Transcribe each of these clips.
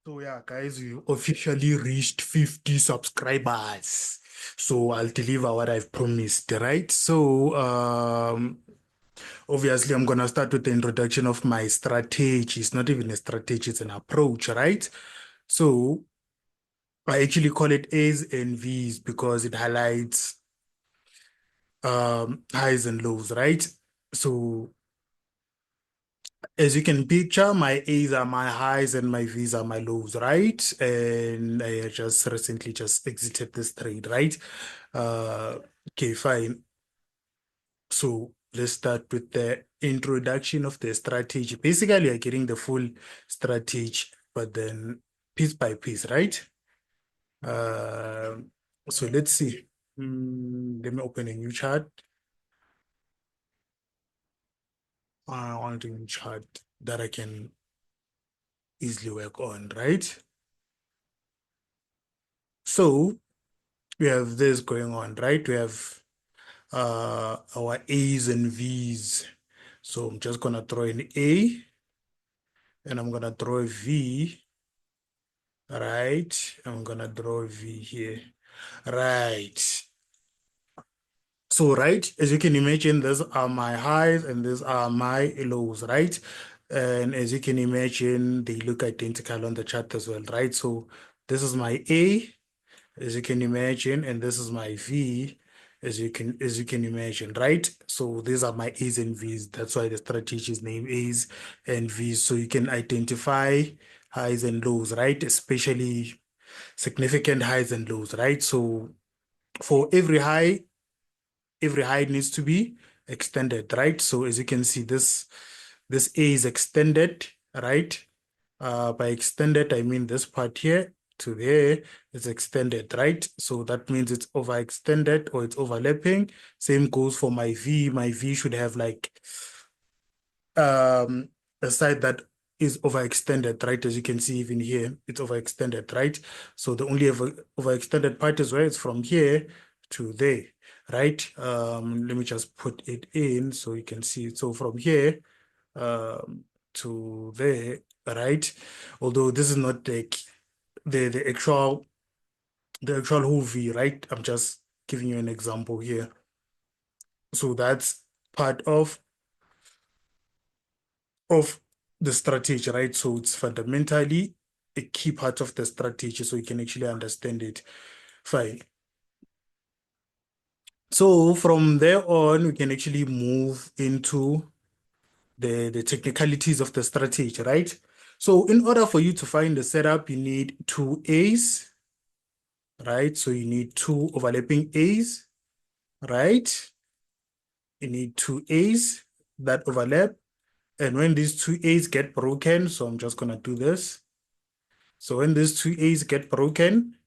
So yeah, guys, we officially reached 50 subscribers. So I'll deliver what I've promised, right? So obviously I'm gonna start with the introduction of my strategy. It's not even a strategy, it's an approach, right? So I actually call it A's and V's because it highlights highs and lows, right? So as you can picture, my A's are my highs and my V's are my lows, right? And I just recently just exited this trade, right? Uh, okay, fine. So let's start with the introduction of the strategy. Basically, you're getting the full strategy, but then piece by piece, right? Uh, so let's see. Let me open a new chart. I want a new chart that I can easily work on, right? So we have this going on, right? We have our A's and V's. So I'm just gonna throw an A and I'm gonna draw a V, right? I'm gonna draw a V here, right? So, right, as you can imagine, these are my highs and these are my lows, right? And as you can imagine, they look identical on the chart as well, right? So this is my A, as you can imagine, and this is my V, as you can imagine, right? So these are my A's and V's. That's why the strategy is named A's and V's. So you can identify highs and lows, right? Especially significant highs and lows, right? So for every high needs to be extended, right? So as you can see, this A is extended, right? By extended, I mean this part here to there is extended, right? So that means it's overextended or it's overlapping. Same goes for my V. My V should have like a side that is overextended, right? As you can see, even here, it's overextended, right? So the only overextended part is where it's from here to there, right? Let me just put it in so you can see it. So from here to there, right? Although this is not the actual whole V, right? I'm just giving you an example here. So that's part of the strategy, right? So it's fundamentally a key part of the strategy so you can actually understand it. Fine. So from there on, we can actually move into the technicalities of the strategy, right? So in order for you to find the setup, you need two A's, right? So you need two overlapping A's, right? You need two A's that overlap. And when these two A's get broken, so I'm just gonna do this. So when these two A's get broken,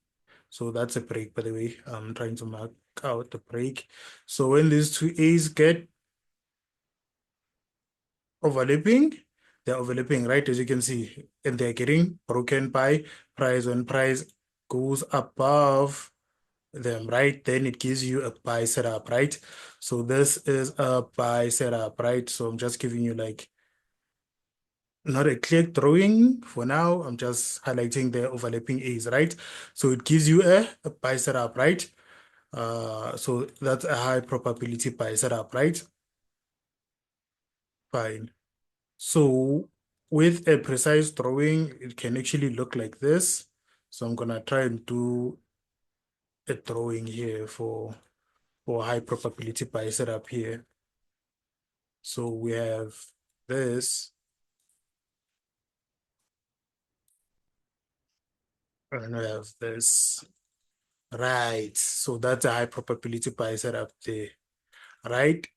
so that's a break, by the way. I'm trying to mark out the break. So when these two A's get overlapping, they're overlapping, right? As you can see, and they're getting broken by price. When price goes above them, right? Then it gives you a buy setup, right? So this is a buy setup, right? So I'm just giving you like not a clear drawing for now. I'm just highlighting the overlapping A's, right? So it gives you a buy setup, right? So that's a high probability buy setup, right? Fine. So with a precise drawing, it can actually look like this. So I'm gonna try and do a drawing here for high probability buy setup here. So we have this, and we have this, right? So that's a high probability buy setup there, right?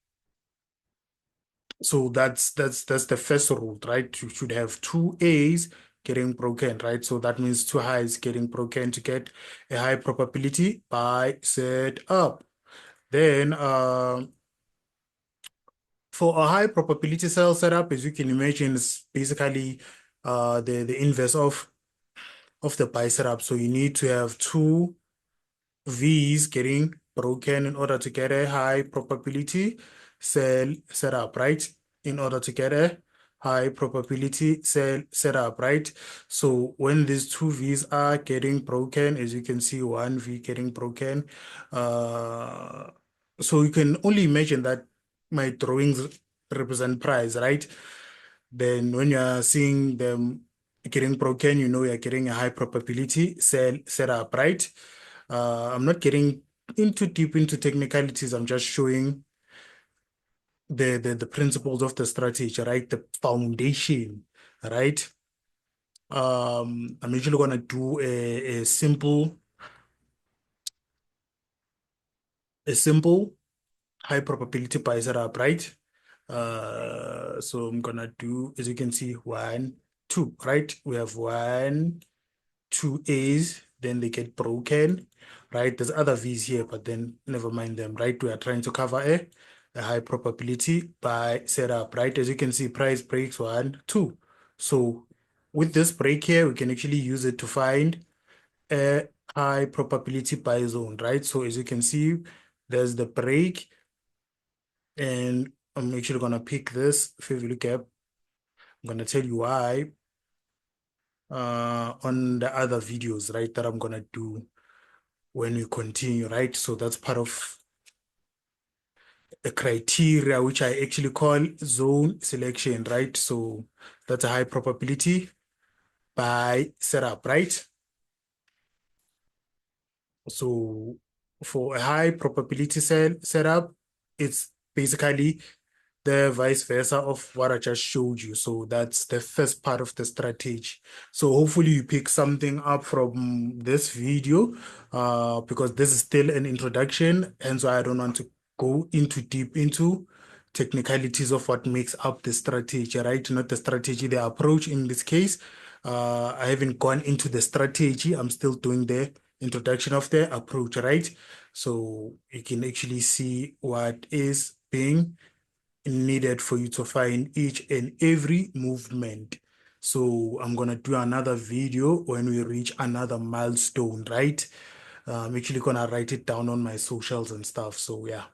So that's the first rule, right? You should have two A's getting broken, right? So that means two highs getting broken to get a high probability buy set up. Then for a high probability sell setup, as you can imagine, is basically the inverse of the buy setup. So you need to have two V's getting broken in order to get a high probability sell setup, right? In order to get a high probability sell setup, right? So when these two V's are getting broken, as you can see, one V getting broken, uh, so you can only imagine that my drawings represent price, right? Then when you're seeing them getting broken, you know you're getting a high probability sell setup, right? I'm not getting into deep into technicalities. I'm just showing the principles of the strategy, right? The foundation, right? I'm usually gonna do a simple high probability buy setup, right? So I'm gonna do, as you can see, one, two, right? We have one, two A's, then they get broken, right? There's other V's here, but then never mind them, right? We are trying to cover a high probability buy setup, right? As you can see, price breaks one, two. So with this break here, we can actually use it to find a high probability buy zone, right? So as you can see, there's the break, and I'm actually gonna pick this favorite gap. I'm gonna tell you why on the other videos, right, that I'm gonna do when we continue, right? So that's part of a criteria which I actually call zone selection, right? So that's a high probability by setup, right? So for a high probability setup, it's basically the vice versa of what I just showed you. So that's the first part of the strategy. So hopefully you pick something up from this video, because this is still an introduction, and so I don't want to go into deep into technicalities of what makes up the strategy, right? Not the strategy, the approach in this case. I haven't gone into the strategy. I'm still doing the introduction of the approach, right? So you can actually see what is being needed for you to find each and every movement. So I'm gonna do another video when we reach another milestone, right? I'm actually gonna write it down on my socials and stuff. So yeah.